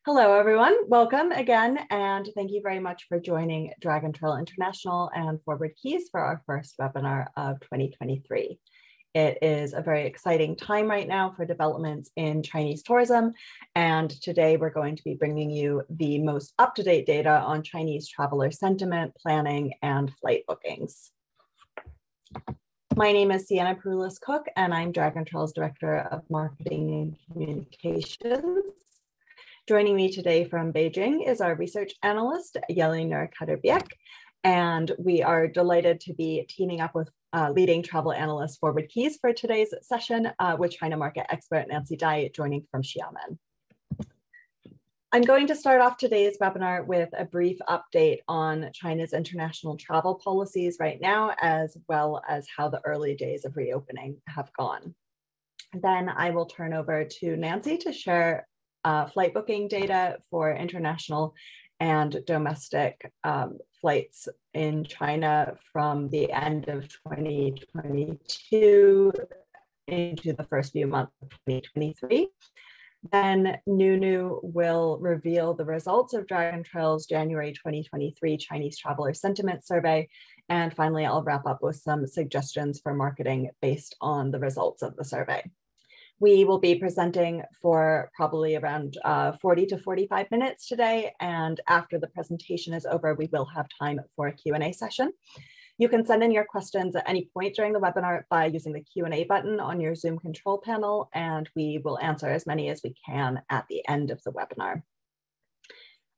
Hello, everyone. Welcome again, and thank you very much for joining Dragon Trail International and ForwardKeys for our first webinar of 2023. It is a very exciting time right now for developments in Chinese tourism, and today we're going to be bringing you the most up-to-date data on Chinese traveler sentiment, planning, and flight bookings. My name is Sienna Perulis-Cook, and I'm Dragon Trail's Director of Marketing and Communications. Joining me today from Beijing is our research analyst, Yelena Kaderbiek, and we are delighted to be teaming up with leading travel analyst ForwardKeys for today's session with China market expert Nancy Dai joining from Xiamen. I'm going to start off today's webinar with a brief update on China's international travel policies right now, as well as how the early days of reopening have gone. Then I will turn over to Nancy to share flight booking data for international and domestic flights in China from the end of 2022 into the first few months of 2023. Then Nunu will reveal the results of Dragon Trail's January 2023 Chinese Traveler Sentiment Survey. And finally, I'll wrap up with some suggestions for marketing based on the results of the survey. We will be presenting for probably around 40 to 45 minutes today, and after the presentation is over, we will have time for a Q&A session. You can send in your questions at any point during the webinar by using the Q&A button on your Zoom control panel, and we will answer as many as we can at the end of the webinar.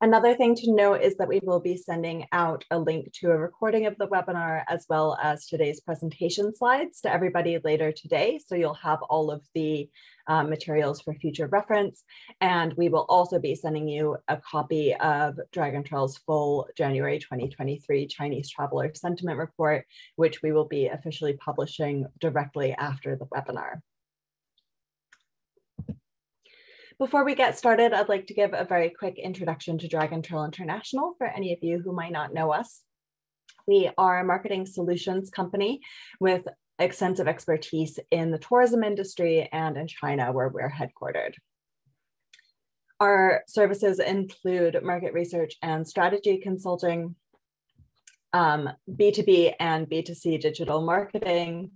Another thing to note is that we will be sending out a link to a recording of the webinar as well as today's presentation slides to everybody later today. So you'll have all of the materials for future reference. And we will also be sending you a copy of Dragon Trail's full January 2023 Chinese Traveler Sentiment Report, which we will be officially publishing directly after the webinar. Before we get started, I'd like to give a very quick introduction to Dragon Trail International for any of you who might not know us. We are a marketing solutions company with extensive expertise in the tourism industry and in China, where we're headquartered. Our services include market research and strategy consulting, B2B and B2C digital marketing,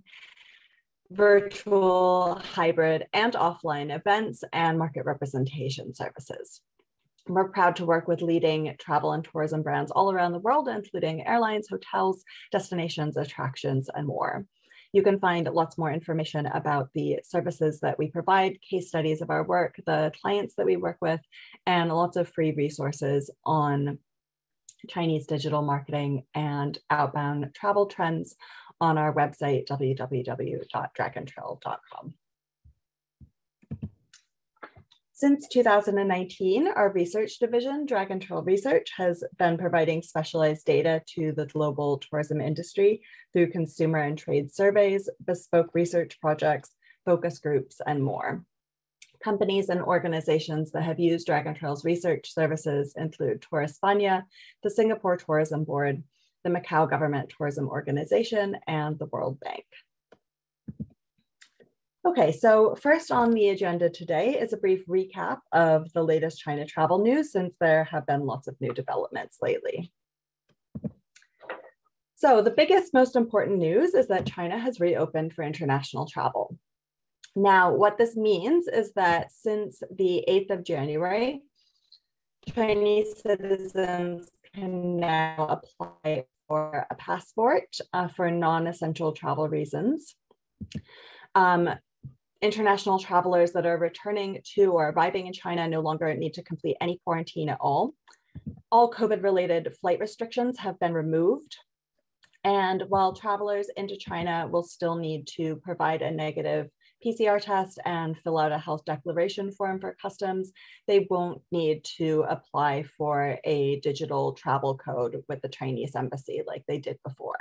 virtual, hybrid, and offline events, and market representation services. We're proud to work with leading travel and tourism brands all around the world, including airlines, hotels, destinations, attractions, and more. You can find lots more information about the services that we provide, case studies of our work, the clients that we work with, and lots of free resources on Chinese digital marketing and outbound travel trends on our website, www.dragontrail.com. Since 2019, our research division, Dragon Trail Research, has been providing specialized data to the global tourism industry through consumer and trade surveys, bespoke research projects, focus groups, and more. Companies and organizations that have used Dragon Trail's research services include Tour España, the Singapore Tourism Board, the Macau Government Tourism Organization, and the World Bank. Okay, so first on the agenda today is a brief recap of the latest China travel news, since there have been lots of new developments lately. So the biggest, most important news is that China has reopened for international travel. Now, what this means is that since the 8th of January, Chinese citizens can now apply for a passport for non-essential travel reasons. International travelers that are returning to or arriving in China no longer need to complete any quarantine at all. All COVID-related flight restrictions have been removed. And while travelers into China will still need to provide a negative PCR test and fill out a health declaration form for customs, they won't need to apply for a digital travel code with the Chinese embassy like they did before.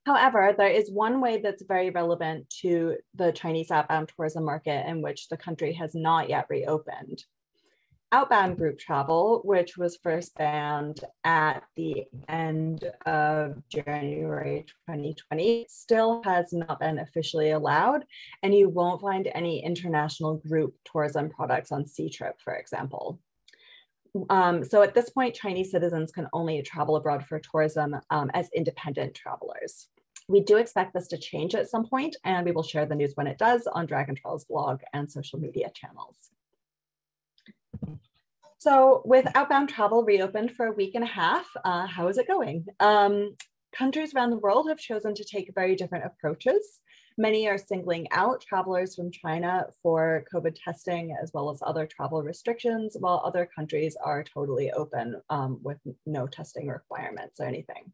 However, there is one way that's very relevant to the Chinese outbound tourism market in which the country has not yet reopened. Outbound group travel, which was first banned at the end of January 2020, still has not been officially allowed, and you won't find any international group tourism products on Ctrip, for example. So at this point, Chinese citizens can only travel abroad for tourism as independent travelers. We do expect this to change at some point, and we will share the news when it does on Dragon Trail's blog and social media channels. So with outbound travel reopened for a week and a half, how is it going? Countries around the world have chosen to take very different approaches. Many are singling out travelers from China for COVID testing as well as other travel restrictions, while other countries are totally open with no testing requirements or anything.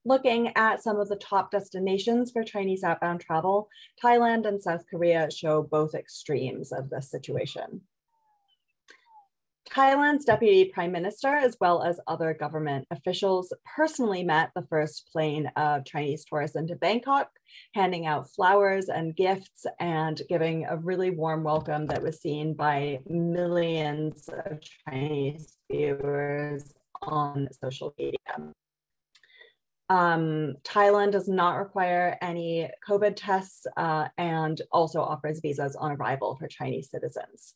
Looking at some of the top destinations for Chinese outbound travel, Thailand and South Korea show both extremes of this situation. Thailand's deputy prime minister, as well as other government officials, personally met the first plane of Chinese tourists into Bangkok, handing out flowers and gifts and giving a really warm welcome that was seen by millions of Chinese viewers on social media. Thailand does not require any COVID tests and also offers visas on arrival for Chinese citizens.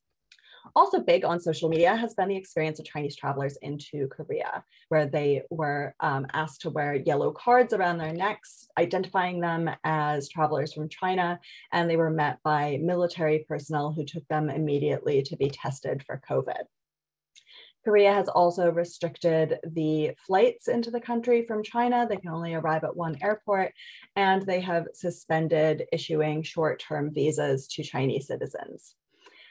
Also big on social media has been the experience of Chinese travelers into Korea, where they were asked to wear yellow cards around their necks, identifying them as travelers from China, and they were met by military personnel who took them immediately to be tested for COVID. Korea has also restricted the flights into the country from China. They can only arrive at one airport, and they have suspended issuing short-term visas to Chinese citizens.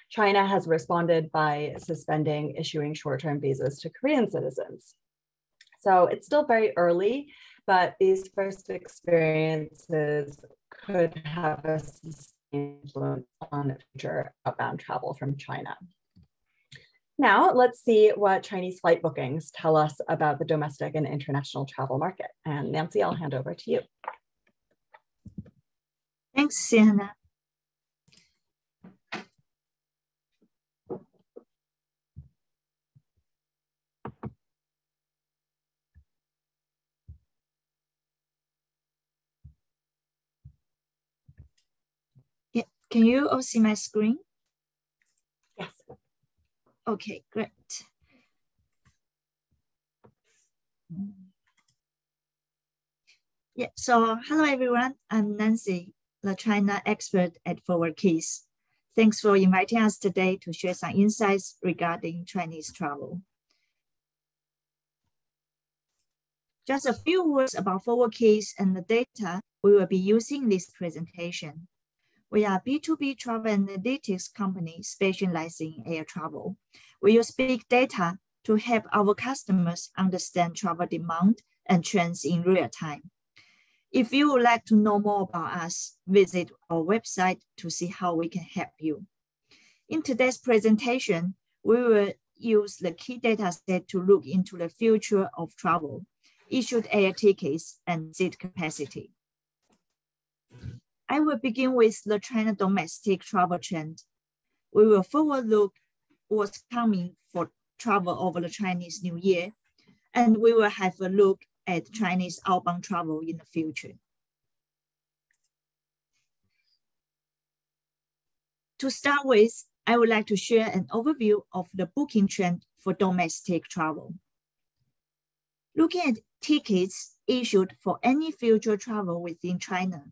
China has responded by suspending issuing short-term visas to Korean citizens. So it's still very early, but these first experiences could have a sustained influence on future outbound travel from China. Now, let's see what Chinese flight bookings tell us about the domestic and international travel market. And Nancy, I'll hand over to you. Thanks, Sienna. Yeah, can you all see my screen? Yes. Okay, great. Yeah, so hello everyone, I'm Nancy, the China expert at ForwardKeys. Thanks for inviting us today to share some insights regarding Chinese travel. Just a few words about ForwardKeys and the data we will be using in this presentation. We are a B2B travel analytics company specializing in air travel. We use big data to help our customers understand travel demand and trends in real time. If you would like to know more about us, visit our website to see how we can help you. In today's presentation, we will use the key data set to look into the future of travel, issued air tickets, and seat capacity. I will begin with the China domestic travel trend. We will forward look what's coming for travel over the Chinese New Year, and we will have a look at Chinese outbound travel in the future. To start with, I would like to share an overview of the booking trend for domestic travel. Looking at tickets issued for any future travel within China,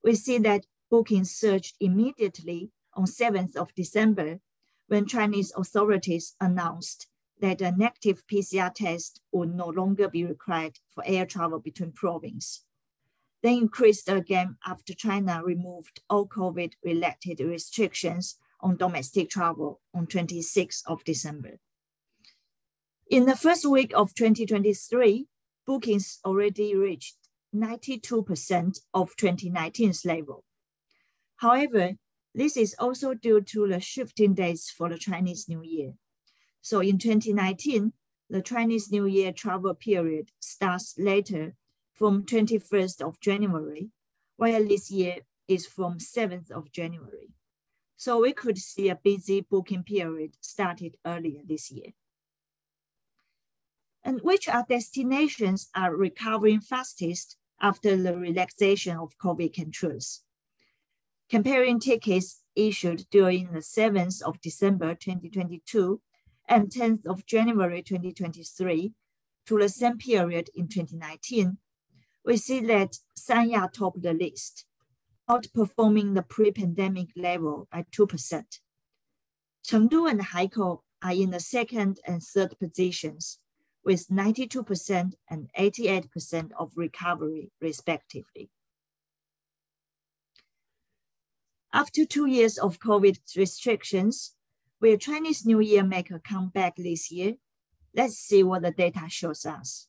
we see that bookings surged immediately on 7th of December when Chinese authorities announced that a negative PCR test would no longer be required for air travel between provinces. Then increased again after China removed all COVID-related restrictions on domestic travel on 26th of December. In the first week of 2023, bookings already reached 92% of 2019's level. However, this is also due to the shifting dates for the Chinese New Year. So in 2019, the Chinese New Year travel period starts later from 21st of January, while this year is from 7th of January. so we could see a busy booking period started earlier this year. And which are destinations are recovering fastest after the relaxation of COVID controls? Comparing tickets issued during the 7th of December 2022 and 10th of January 2023 to the same period in 2019, we see that Sanya topped the list, outperforming the pre-pandemic level by 2%. Chengdu and Haikou are in the second and third positions with 92% and 88% of recovery, respectively. After 2 years of COVID restrictions, will Chinese New Year make a comeback this year? Let's see what the data shows us.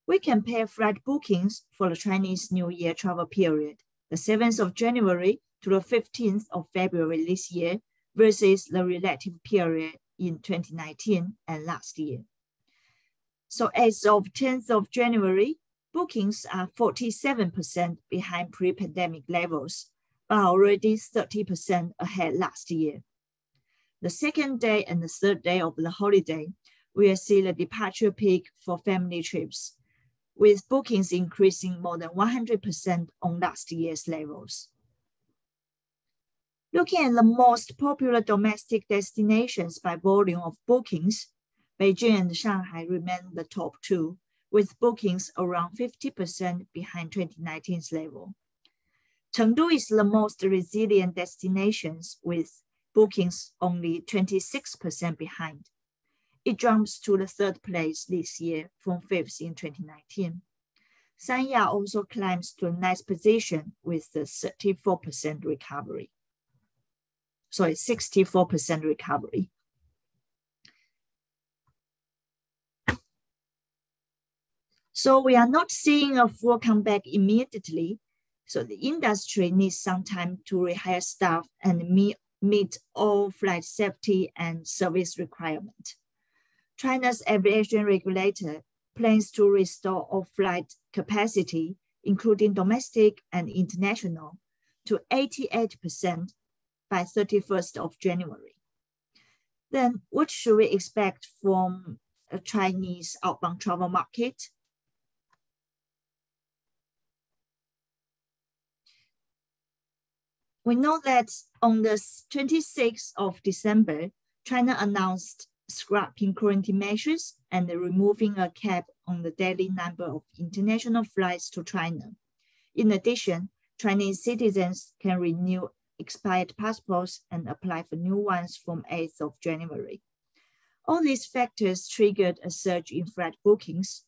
We compare flight bookings for the Chinese New Year travel period, the 7th of January to the 15th of February this year versus the relative period in 2019 and last year. So as of 10th of January, bookings are 47% behind pre-pandemic levels, but already 30% ahead last year. The second day and the third day of the holiday, we'll see the departure peak for family trips, with bookings increasing more than 100% on last year's levels. Looking at the most popular domestic destinations by volume of bookings, Beijing and Shanghai remain the top two, with bookings around 50% behind 2019's level. Chengdu is the most resilient destination, with bookings only 26% behind. It jumps to the third place this year from fifth in 2019. Sanya also climbs to a nice position with the 64% recovery. 64% recovery. So we are not seeing a full comeback immediately. So the industry needs some time to rehire staff and meet all flight safety and service requirements. China's aviation regulator plans to restore all flight capacity, including domestic and international, to 88% by 31st of January. Then what should we expect from a Chinese outbound travel market? We know that on the 26th of December, China announced scrapping quarantine measures and removing a cap on the daily number of international flights to China. In addition, Chinese citizens can renew expired passports and apply for new ones from 8th of January. All these factors triggered a surge in flight bookings.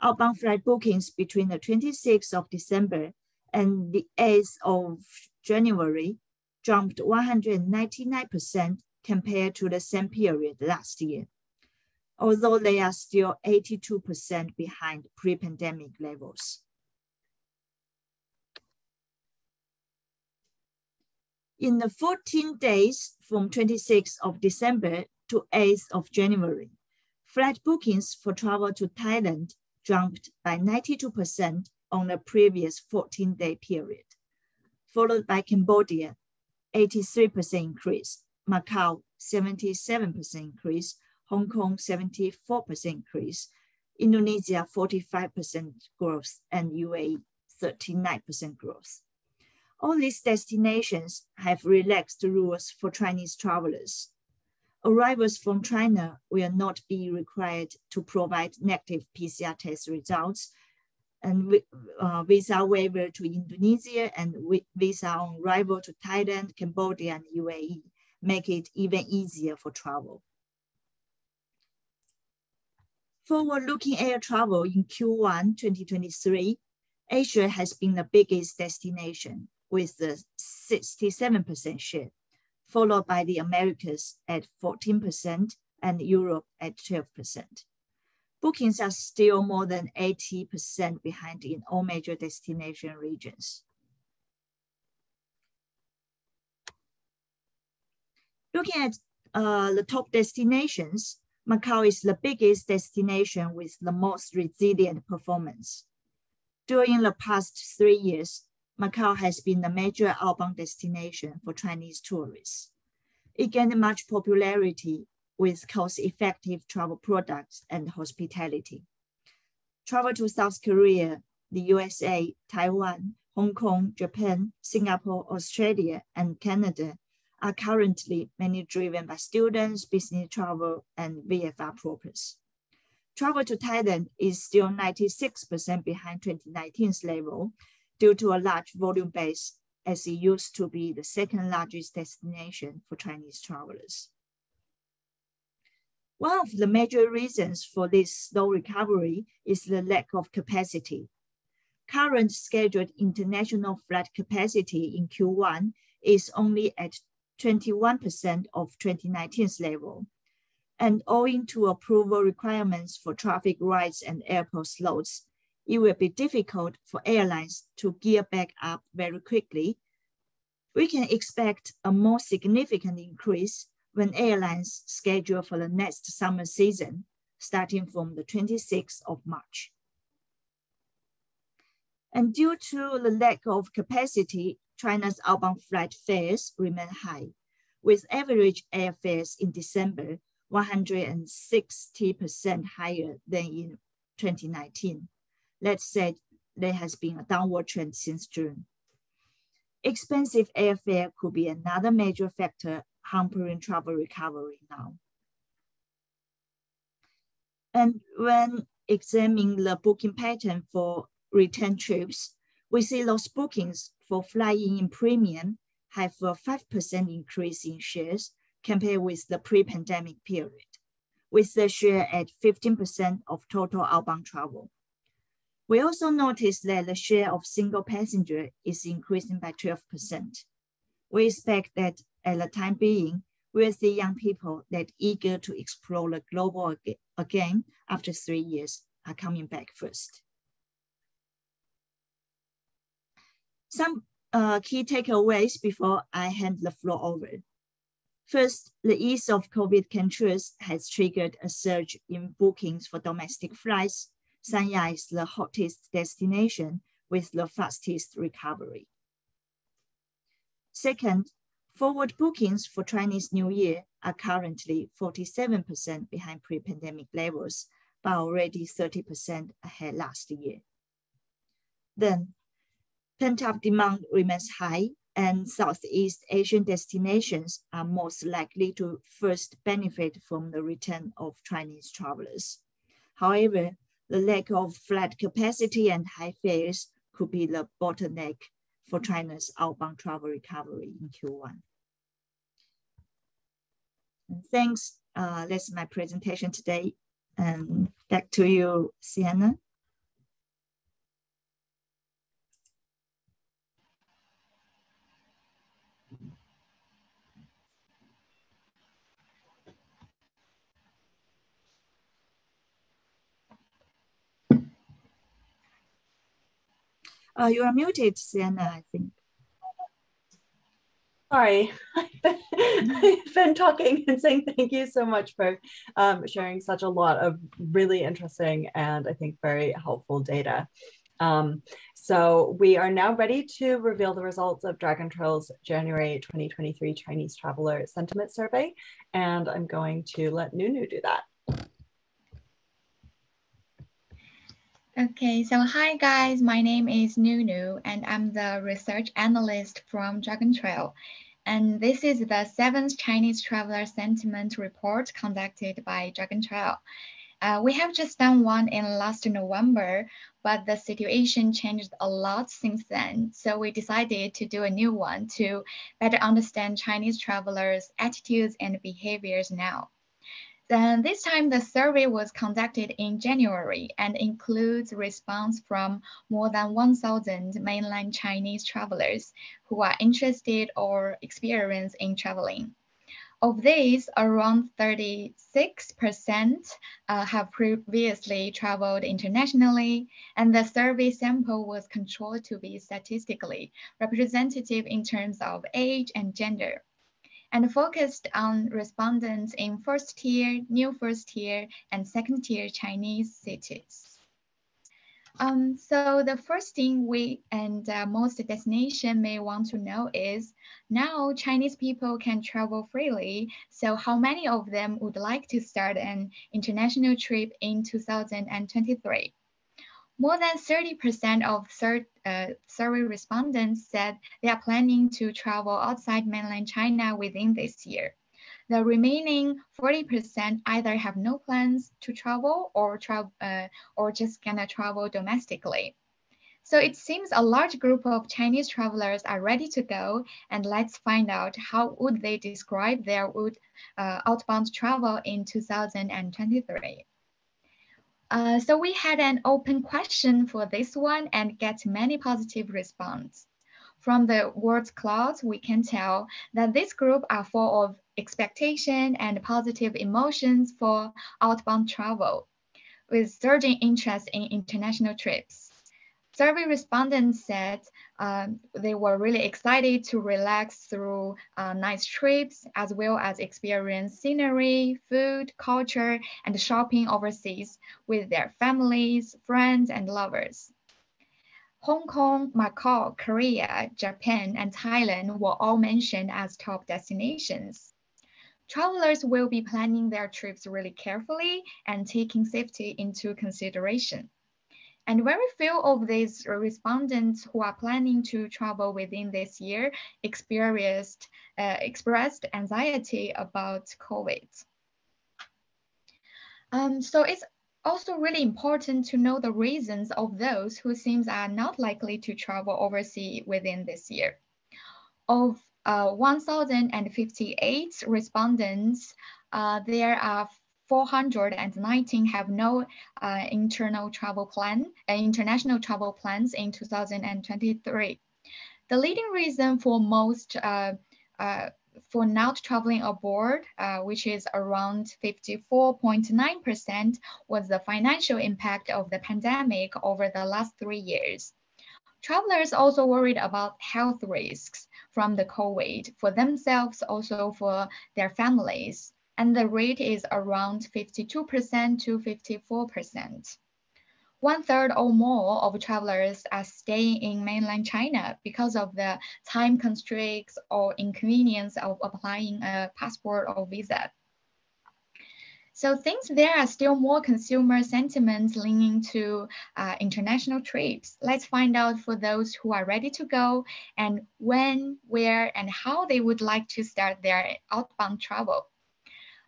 Outbound flight bookings between the 26th of December and the 8th of January jumped 199% compared to the same period last year, although they are still 82% behind pre-pandemic levels. In the 14 days from 26th of December to 8th of January, flight bookings for travel to Thailand jumped by 92% on the previous 14-day period, followed by Cambodia, 83% increase, Macau, 77% increase, Hong Kong, 74% increase, Indonesia, 45% growth, and UAE, 39% growth. All these destinations have relaxed rules for Chinese travelers. Arrivals from China will not be required to provide negative PCR test results, and visa waiver to Indonesia and visa on arrival to Thailand, Cambodia, and UAE make it even easier for travel. Forward-looking air travel in Q1 2023, Asia has been the biggest destination with the 67% share, followed by the Americas at 14% and Europe at 12%. Bookings are still more than 80% behind in all major destination regions. Looking at the top destinations, Macau is the biggest destination with the most resilient performance. During the past 3 years, Macau has been a major outbound destination for Chinese tourists. It gained much popularity with cost-effective travel products and hospitality. Travel to South Korea, the USA, Taiwan, Hong Kong, Japan, Singapore, Australia, and Canada are currently mainly driven by students, business travel, and VFR purpose. Travel to Thailand is still 96% behind 2019's level due to a large volume base, as it used to be the second largest destination for Chinese travelers. One of the major reasons for this slow recovery is the lack of capacity. Current scheduled international flight capacity in Q1 is only at 21% of 2019's level. And owing to approval requirements for traffic rights and airport slots, it will be difficult for airlines to gear back up very quickly. We can expect a more significant increase when airlines schedule for the next summer season, starting from the 26th of March. And due to the lack of capacity, China's outbound flight fares remain high, with average airfares in December 160% higher than in 2019. That said, there has been a downward trend since June. Expensive airfare could be another major factor hampering travel recovery now. And when examining the booking pattern for return trips, we see those bookings for flying in premium have a 5% increase in shares compared with the pre-pandemic period, with the share at 15% of total outbound travel. We also noticed that the share of single passenger is increasing by 12%. We expect that at the time being, we'll see young people that eager to explore the global again after 3 years are coming back first. Some key takeaways before I hand the floor over. First, the ease of COVID controls has triggered a surge in bookings for domestic flights. Sanya is the hottest destination with the fastest recovery. Second, forward bookings for Chinese New Year are currently 47% behind pre-pandemic levels, but already 30% ahead last year. Then, pent-up demand remains high, and Southeast Asian destinations are most likely to first benefit from the return of Chinese travelers. However, the lack of flight capacity and high fares could be the bottleneck for China's outbound travel recovery in Q1. And thanks, that's my presentation today. And back to you, Sienna. You are muted, Sienna, I think. Sorry, I've been talking and saying thank you so much for sharing such a lot of really interesting and I think very helpful data. So we are now ready to reveal the results of Dragon Trail's January 2023 Chinese Traveler Sentiment Survey, and I'm going to let Nunu do that. Okay, so hi guys, my name is Nunu and I'm the research analyst from Dragon Trail. And this is the 7th Chinese Traveler Sentiment Report conducted by Dragon Trail. We have just done one in last November, but the situation changed a lot since then. So we decided to do a new one to better understand Chinese travelers' attitudes and behaviors now. Then this time the survey was conducted in January and includes response from more than 1,000 mainland Chinese travelers who are interested or experienced in traveling. Of these, around 36% have previously traveled internationally, and the survey sample was controlled to be statistically representative in terms of age and gender, and focused on respondents in first-tier, new first-tier, and second-tier Chinese cities. So the first thing we and most destination may want to know is, now Chinese people can travel freely. So how many of them would like to start an international trip in 2023? More than 30% of survey respondents said they are planning to travel outside mainland China within this year. The remaining 40% either have no plans to travel or just gonna travel domestically. So it seems a large group of Chinese travelers are ready to go, and let's find out how would they describe their outbound travel in 2023. So we had an open question for this one and get many positive response. From the word clouds, we can tell that this group are full of expectation and positive emotions for outbound travel, with surging interest in international trips. Survey respondents said they were really excited to relax through nice trips, as well as experience scenery, food, culture, and shopping overseas with their families, friends, and lovers. Hong Kong, Macau, Korea, Japan, and Thailand were all mentioned as top destinations. Travelers will be planning their trips really carefully and taking safety into consideration. And very few of these respondents who are planning to travel within this year expressed anxiety about COVID. So it's also really important to know the reasons of those who seems are not likely to travel overseas within this year. Of 1,058 respondents, there are 419 have no international travel plans in 2023. The leading reason for most for not traveling abroad, which is around 54.9%, was the financial impact of the pandemic over the last 3 years. Travelers also worried about health risks from the COVID for themselves, also for their families. And the rate is around 52% to 54%. 1/3 or more of travelers are staying in mainland China because of the time constraints or inconvenience of applying a passport or visa. So since there are still more consumer sentiments leaning to international trips, let's find out for those who are ready to go and when, where, and how they would like to start their outbound travel.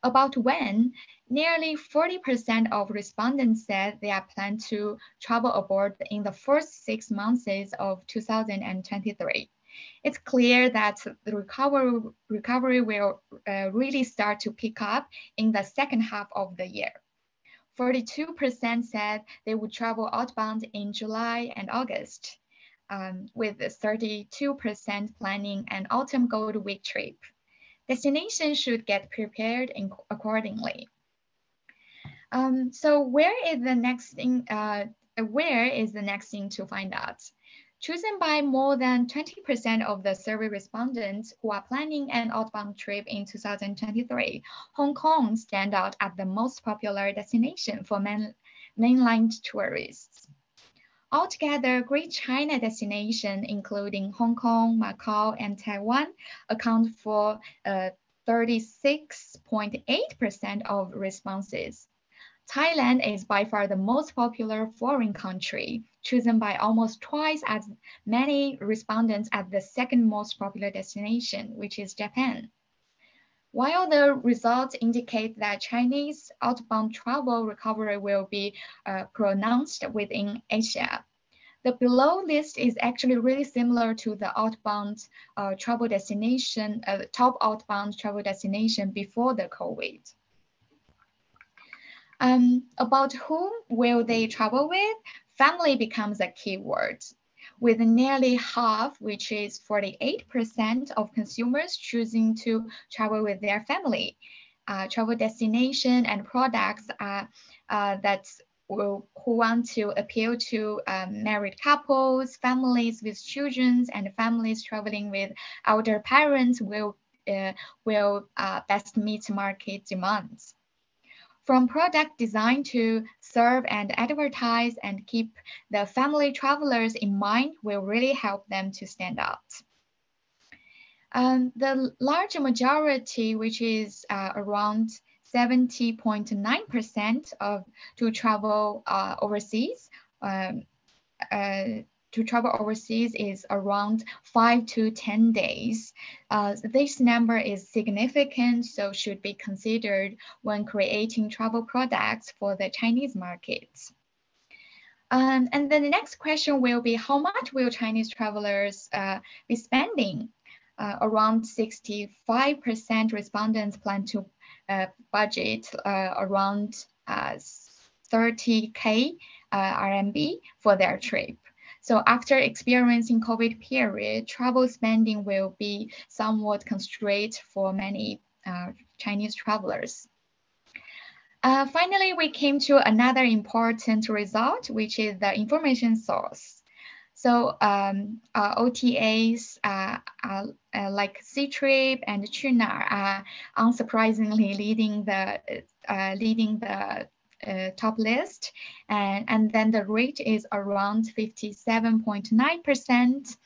About when, nearly 40% of respondents said they are planning to travel abroad in the first 6 months of 2023. It's clear that the recovery will really start to pick up in the second half of the year. 42% said they would travel outbound in July and August, with 32% planning an autumn Gold Week trip. Destinations should get prepared accordingly. So where is the next thing to find out? Chosen by more than 20% of the survey respondents who are planning an outbound trip in 2023, Hong Kong stands out as the most popular destination for mainland tourists. Altogether, Great China destination, including Hong Kong, Macau, and Taiwan, account for 36.8% of responses. Thailand is by far the most popular foreign country, chosen by almost twice as many respondents as the second most popular destination, which is Japan. While the results indicate that Chinese outbound travel recovery will be pronounced within Asia, the below list is actually really similar to the outbound travel destination, top outbound travel destination before the COVID. About whom will they travel with? Family becomes a key word, with nearly half, which is 48% of consumers choosing to travel with their family. Travel destination and products who want to appeal to married couples, families with children, and families traveling with elder parents will best meet market demands. From product design to serve and advertise and keep the family travelers in mind will really help them to stand out. The large majority, which is around 70.9% to travel overseas, is around 5 to 10 days. This number is significant, so should be considered when creating travel products for the Chinese market. And then the next question will be, how much will Chinese travelers be spending? Around 65% respondents plan to budget around 30K RMB for their trip. So after experiencing COVID period, travel spending will be somewhat constrained for many Chinese travelers. Finally, we came to another important result, which is the information source. So OTAs like Ctrip and Qunar are unsurprisingly leading the top list, and then the rate is around 57.9%.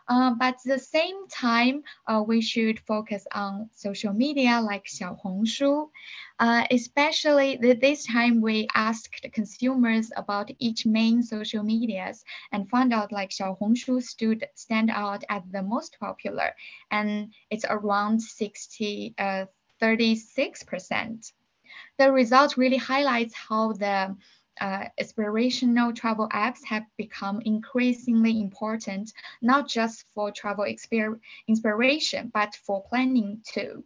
But at the same time, we should focus on social media like Xiaohongshu. Especially this time, we asked consumers about each main social medias and found out like Xiaohongshu stand out as the most popular, and it's around 36%. The result really highlights how the aspirational travel apps have become increasingly important, not just for travel inspiration, but for planning too.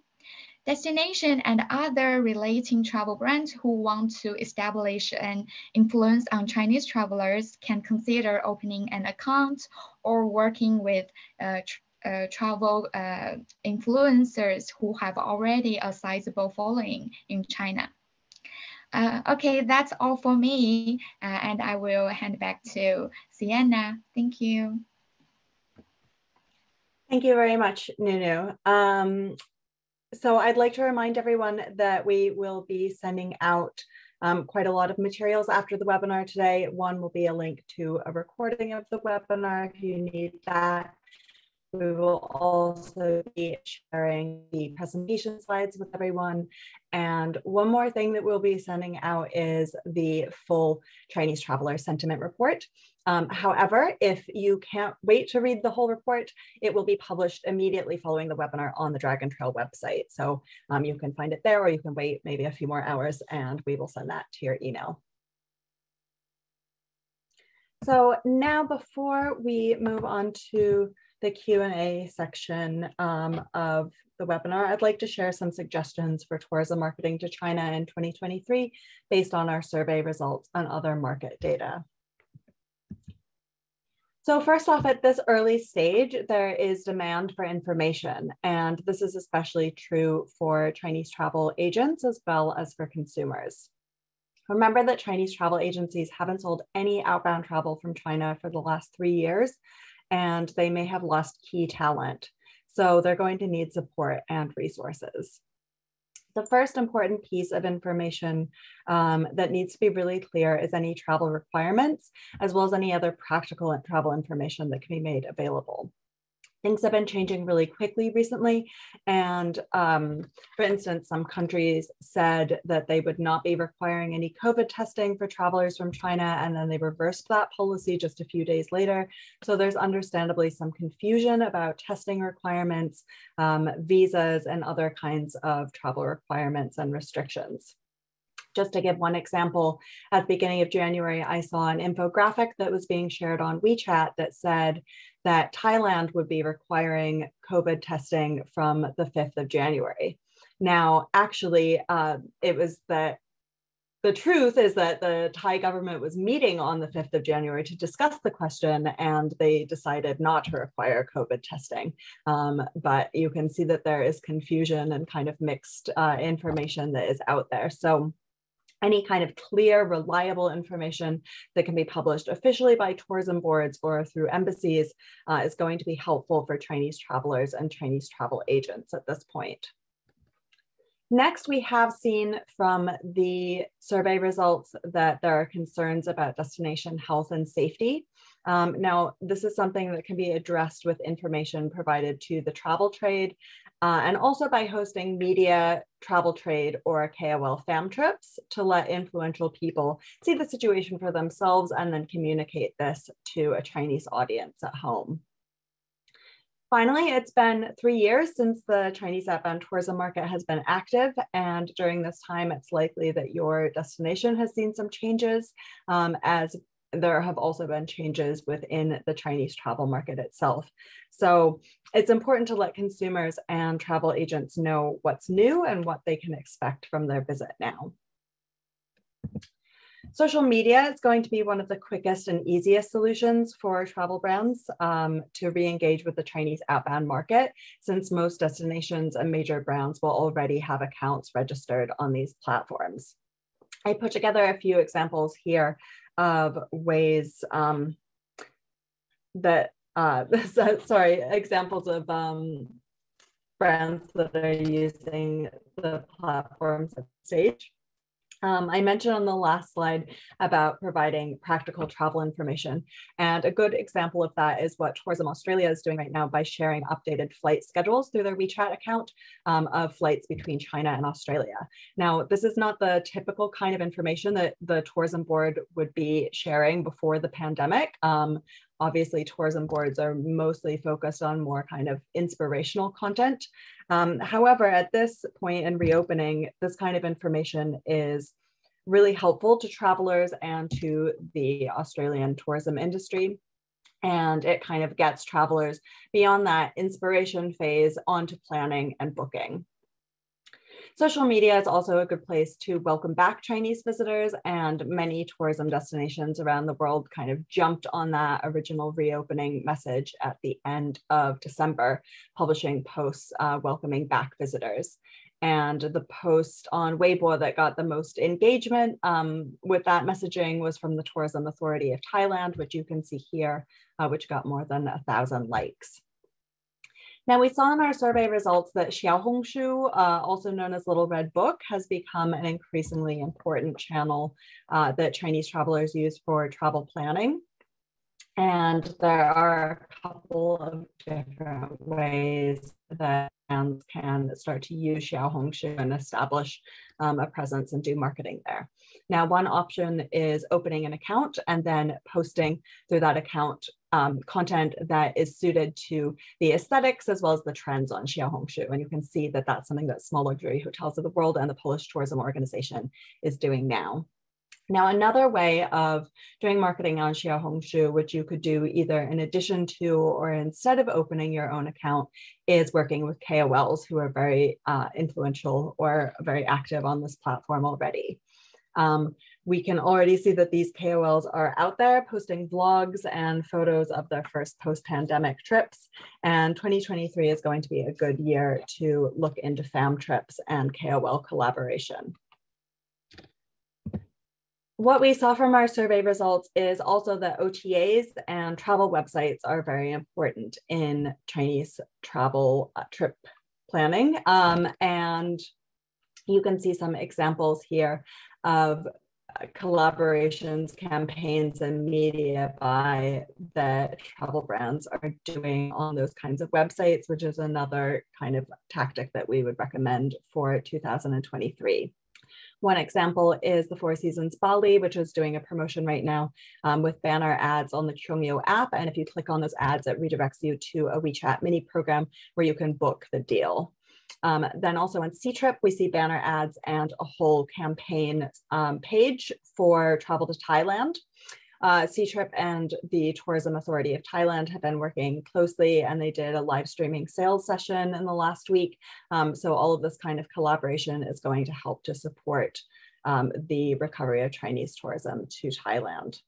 Destination and other relating travel brands who want to establish an influence on Chinese travelers can consider opening an account or working with travel influencers who have already a sizable following in China. Okay, that's all for me, and I will hand back to Sienna. Thank you. Thank you very much, Nunu. So I'd like to remind everyone that we will be sending out quite a lot of materials after the webinar today. One will be a link to a recording of the webinar if you need that. We will also be sharing the presentation slides with everyone. And one more thing that we'll be sending out is the full Chinese Traveler Sentiment Report. However, if you can't wait to read the whole report, it will be published immediately following the webinar on the Dragon Trail website. So you can find it there, or you can wait maybe a few more hours and we will send that to your email. So now, before we move on to the Q&A section of the webinar, I'd like to share some suggestions for tourism marketing to China in 2023 based on our survey results and other market data. So first off, at this early stage, there is demand for information, and this is especially true for Chinese travel agents as well as for consumers. Remember that Chinese travel agencies haven't sold any outbound travel from China for the last 3 years, and they may have lost key talent. So they're going to need support and resources. The first important piece of information that needs to be really clear is any travel requirements, as well as any other practical travel information that can be made available. Things have been changing really quickly recently. And for instance, some countries said that they would not be requiring any COVID testing for travelers from China, and then they reversed that policy just a few days later. So there's understandably some confusion about testing requirements, visas, and other kinds of travel requirements and restrictions. Just to give one example, at the beginning of January, I saw an infographic that was being shared on WeChat that said that Thailand would be requiring COVID testing from the 5th of January. Now, actually, it was that the truth is that the Thai government was meeting on the 5th of January to discuss the question, and they decided not to require COVID testing. But you can see that there is confusion and kind of mixed information that is out there. So any kind of clear, reliable information that can be published officially by tourism boards or through embassies is going to be helpful for Chinese travelers and Chinese travel agents at this point. Next, we have seen from the survey results that there are concerns about destination health and safety. Now, this is something that can be addressed with information provided to the travel trade and also by hosting media, travel trade, or KOL fam trips to let influential people see the situation for themselves and then communicate this to a Chinese audience at home. Finally, it's been 3 years since the Chinese outbound tourism market has been active, and during this time, it's likely that your destination has seen some changes, as there have also been changes within the Chinese travel market itself. So it's important to let consumers and travel agents know what's new and what they can expect from their visit now. Social media is going to be one of the quickest and easiest solutions for travel brands to re-engage with the Chinese outbound market, since most destinations and major brands will already have accounts registered on these platforms. I put together a few examples here of ways examples of brands that are using the platforms at stage. I mentioned on the last slide about providing practical travel information. And a good example of that is what Tourism Australia is doing right now by sharing updated flight schedules through their WeChat account of flights between China and Australia. Now, this is not the typical kind of information that the tourism board would be sharing before the pandemic. Obviously, tourism boards are mostly focused on more kind of inspirational content. However, at this point in reopening, this kind of information is really helpful to travelers and to the Australian tourism industry. And it kind of gets travelers beyond that inspiration phase onto planning and booking. Social media is also a good place to welcome back Chinese visitors, and many tourism destinations around the world kind of jumped on that original reopening message at the end of December, publishing posts welcoming back visitors. And the post on Weibo that got the most engagement with that messaging was from the Tourism Authority of Thailand, which you can see here, which got more than 1,000 likes. Now, we saw in our survey results that Xiaohongshu, also known as Little Red Book, has become an increasingly important channel that Chinese travelers use for travel planning. And there are a couple of different ways that brands can start to use Xiaohongshu and establish a presence and do marketing there. Now, one option is opening an account and then posting through that account content that is suited to the aesthetics as well as the trends on Xiaohongshu. And you can see that that's something that Small Luxury Hotels of the World and the Polish Tourism Organization is doing now. Now, another way of doing marketing on Xiaohongshu, which you could do either in addition to or instead of opening your own account, is working with KOLs who are very influential or very active on this platform already. We can already see that these KOLs are out there posting vlogs and photos of their first post-pandemic trips. And 2023 is going to be a good year to look into fam trips and KOL collaboration. What we saw from our survey results is also that OTAs and travel websites are very important in Chinese travel trip planning. And you can see some examples here of collaborations, campaigns, and media buy that travel brands are doing on those kinds of websites, which is another kind of tactic that we would recommend for 2023. One example is the Four Seasons Bali, which is doing a promotion right now with banner ads on the Kyungyo app. And if you click on those ads, it redirects you to a WeChat mini program where you can book the deal. Then also on Ctrip, we see banner ads and a whole campaign page for travel to Thailand. Ctrip and the Tourism Authority of Thailand have been working closely, and they did a live streaming sales session in the last week. So all of this kind of collaboration is going to help to support the recovery of Chinese tourism to Thailand.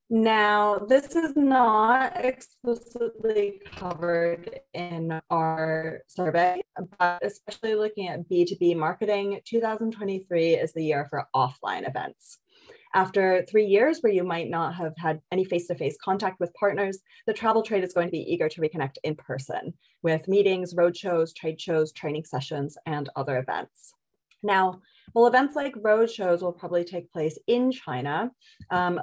Now, this is not explicitly covered in our survey, but especially looking at B2B marketing, 2023 is the year for offline events. After 3 years where you might not have had any face-to-face contact with partners, the travel trade is going to be eager to reconnect in person with meetings, roadshows, trade shows, training sessions, and other events. Now, while events like roadshows will probably take place in China,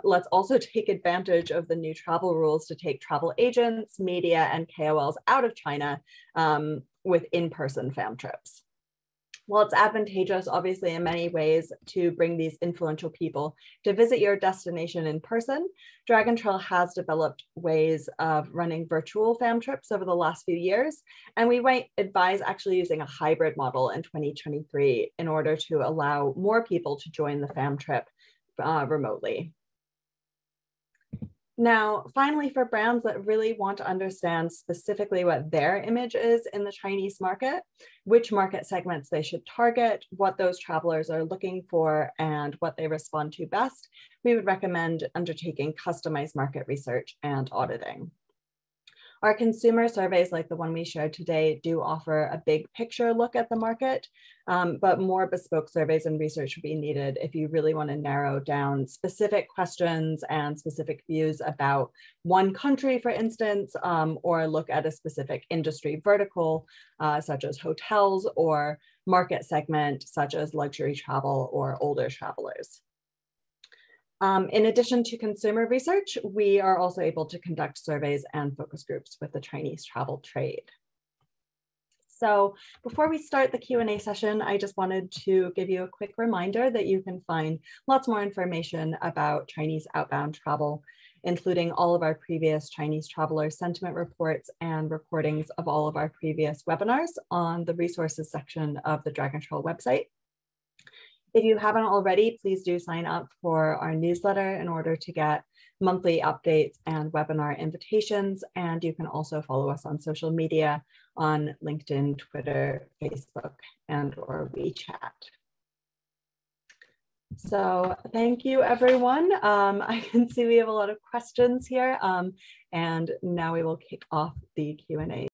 let's also take advantage of the new travel rules to take travel agents, media, and KOLs out of China with in-person fam trips. While it's advantageous, obviously, in many ways to bring these influential people to visit your destination in person, Dragon Trail has developed ways of running virtual fam trips over the last few years. And we might advise actually using a hybrid model in 2023 in order to allow more people to join the fam trip remotely. Now, finally, for brands that really want to understand specifically what their image is in the Chinese market, which market segments they should target, what those travelers are looking for, and what they respond to best, we would recommend undertaking customized market research and auditing. Our consumer surveys, like the one we shared today, do offer a big picture look at the market, but more bespoke surveys and research would be needed if you really want to narrow down specific questions and specific views about one country, for instance, or look at a specific industry vertical, such as hotels, or market segment, such as luxury travel or older travelers. In addition to consumer research, we are also able to conduct surveys and focus groups with the Chinese travel trade. So before we start the Q&A session, I just wanted to give you a quick reminder that you can find lots more information about Chinese outbound travel, including all of our previous Chinese traveler sentiment reports and recordings of all of our previous webinars on the resources section of the Dragon Trail website. If you haven't already, please do sign up for our newsletter in order to get monthly updates and webinar invitations. And you can also follow us on social media on LinkedIn, Twitter, Facebook, and/or WeChat. So thank you, everyone. I can see we have a lot of questions here. And now we will kick off the Q&A.